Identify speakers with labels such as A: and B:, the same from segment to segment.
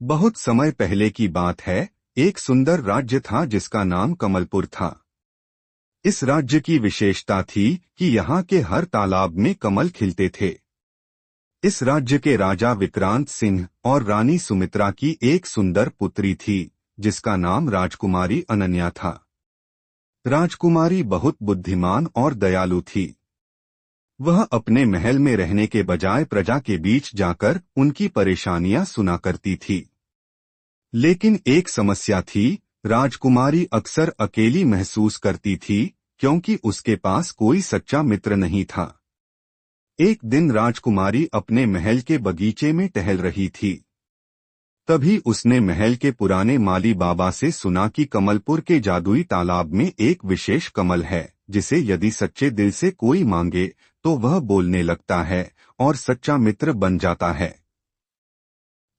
A: बहुत समय पहले की बात है। एक सुंदर राज्य था जिसका नाम कमलपुर था। इस राज्य की विशेषता थी कि यहाँ के हर तालाब में कमल खिलते थे। इस राज्य के राजा विक्रांत सिंह और रानी सुमित्रा की एक सुंदर पुत्री थी जिसका नाम राजकुमारी अनन्या था। राजकुमारी बहुत बुद्धिमान और दयालु थी। वह अपने महल में रहने के बजाय प्रजा के बीच जाकर उनकी परेशानियां सुना करती थी। लेकिन एक समस्या थी। राजकुमारी अक्सर अकेली महसूस करती थी क्योंकि उसके पास कोई सच्चा मित्र नहीं था। एक दिन राजकुमारी अपने महल के बगीचे में टहल रही थी। तभी उसने महल के पुराने माली बाबा से सुना कि कमलपुर के जादुई तालाब में एक विशेष कमल है जिसे यदि सच्चे दिल से कोई मांगे तो वह बोलने लगता है और सच्चा मित्र बन जाता है।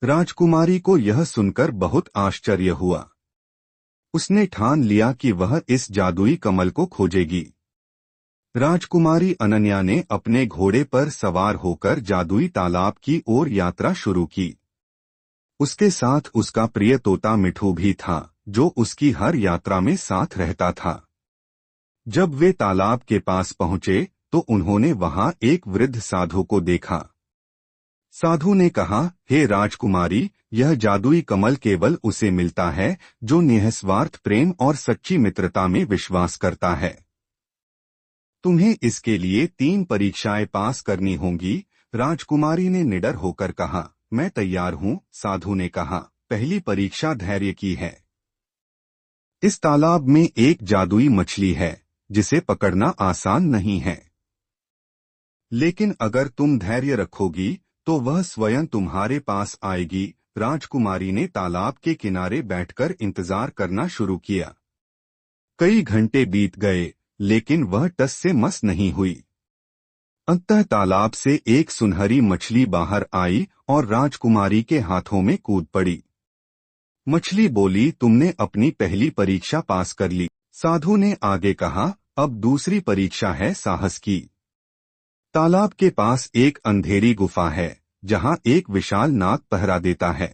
A: राजकुमारी को यह सुनकर बहुत आश्चर्य हुआ। उसने ठान लिया कि वह इस जादुई कमल को खोजेगी। राजकुमारी अनन्या ने अपने घोड़े पर सवार होकर जादुई तालाब की ओर यात्रा शुरू की। उसके साथ उसका प्रिय तोता मिठू भी था जो उसकी हर यात्रा में साथ रहता था। जब वे तालाब के पास पहुंचे तो उन्होंने वहां एक वृद्ध साधु को देखा। साधु ने कहा, हे राजकुमारी, यह जादुई कमल केवल उसे मिलता है जो निस्वार्थ प्रेम और सच्ची मित्रता में विश्वास करता है। तुम्हें इसके लिए 3 परीक्षाएं पास करनी होंगी। राजकुमारी ने निडर होकर कहा, मैं तैयार हूँ। साधु ने कहा, पहली परीक्षा धैर्य की है। इस तालाब में एक जादुई मछली है जिसे पकड़ना आसान नहीं है, लेकिन अगर तुम धैर्य रखोगी तो वह स्वयं तुम्हारे पास आएगी। राजकुमारी ने तालाब के किनारे बैठकर इंतजार करना शुरू किया। कई घंटे बीत गए लेकिन वह टस से मस नहीं हुई। अंततः तालाब से एक सुनहरी मछली बाहर आई और राजकुमारी के हाथों में कूद पड़ी। मछली बोली, तुमने अपनी पहली परीक्षा पास कर ली। साधु ने आगे कहा, अब दूसरी परीक्षा है साहस की। तालाब के पास एक अंधेरी गुफा है जहां एक विशाल नाग पहरा देता है।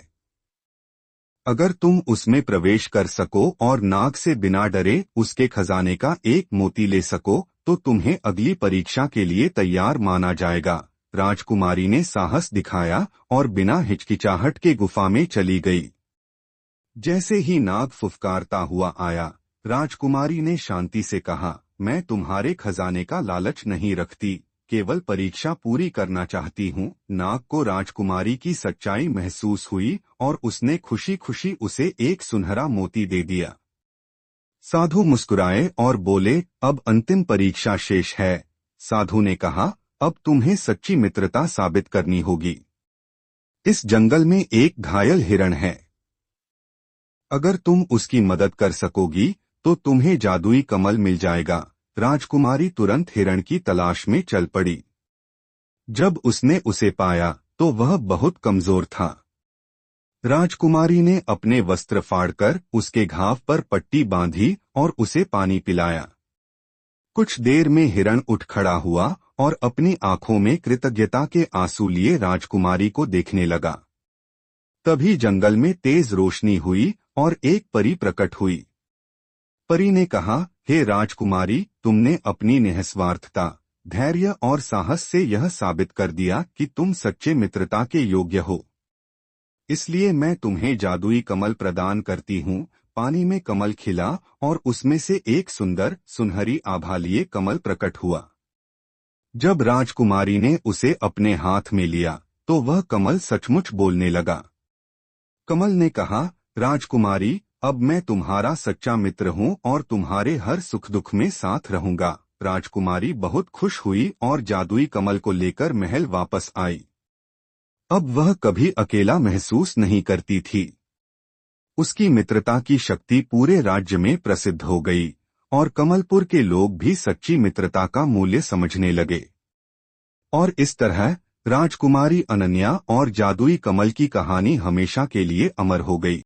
A: अगर तुम उसमें प्रवेश कर सको और नाग से बिना डरे उसके खजाने का एक मोती ले सको तो तुम्हें अगली परीक्षा के लिए तैयार माना जाएगा। राजकुमारी ने साहस दिखाया और बिना हिचकिचाहट के गुफा में चली गई। जैसे ही नाग फुफकारता हुआ आया, राजकुमारी ने शांति से कहा, मैं तुम्हारे खजाने का लालच नहीं रखती, केवल परीक्षा पूरी करना चाहती हूँ। नाग को राजकुमारी की सच्चाई महसूस हुई और उसने खुशी खुशी उसे एक सुनहरा मोती दे दिया। साधु मुस्कुराए और बोले, अब अंतिम परीक्षा शेष है। साधु ने कहा, अब तुम्हें सच्ची मित्रता साबित करनी होगी। इस जंगल में एक घायल हिरण है। अगर तुम उसकी मदद कर सकोगी तो तुम्हें जादुई कमल मिल जाएगा। राजकुमारी तुरंत हिरण की तलाश में चल पड़ी। जब उसने उसे पाया तो वह बहुत कमजोर था। राजकुमारी ने अपने वस्त्र फाड़कर उसके घाव पर पट्टी बांधी और उसे पानी पिलाया। कुछ देर में हिरण उठ खड़ा हुआ और अपनी आंखों में कृतज्ञता के आंसू लिए राजकुमारी को देखने लगा। तभी जंगल में तेज रोशनी हुई और एक परी प्रकट हुई। परी ने कहा, हे राजकुमारी, तुमने अपनी निस्वार्थता, धैर्य और साहस से यह साबित कर दिया कि तुम सच्चे मित्रता के योग्य हो। इसलिए मैं तुम्हें जादुई कमल प्रदान करती हूँ। पानी में कमल खिला और उसमें से एक सुंदर सुनहरी आभा लिए कमल प्रकट हुआ। जब राजकुमारी ने उसे अपने हाथ में लिया तो वह कमल सचमुच बोलने लगा। कमल ने कहा, राजकुमारी, अब मैं तुम्हारा सच्चा मित्र हूँ और तुम्हारे हर सुख दुख में साथ रहूंगा। राजकुमारी बहुत खुश हुई और जादुई कमल को लेकर महल वापस आई। अब वह कभी अकेला महसूस नहीं करती थी। उसकी मित्रता की शक्ति पूरे राज्य में प्रसिद्ध हो गई और कमलपुर के लोग भी सच्ची मित्रता का मूल्य समझने लगे। और इस तरह राजकुमारी अनन्या और जादुई कमल की कहानी हमेशा के लिए अमर हो गई।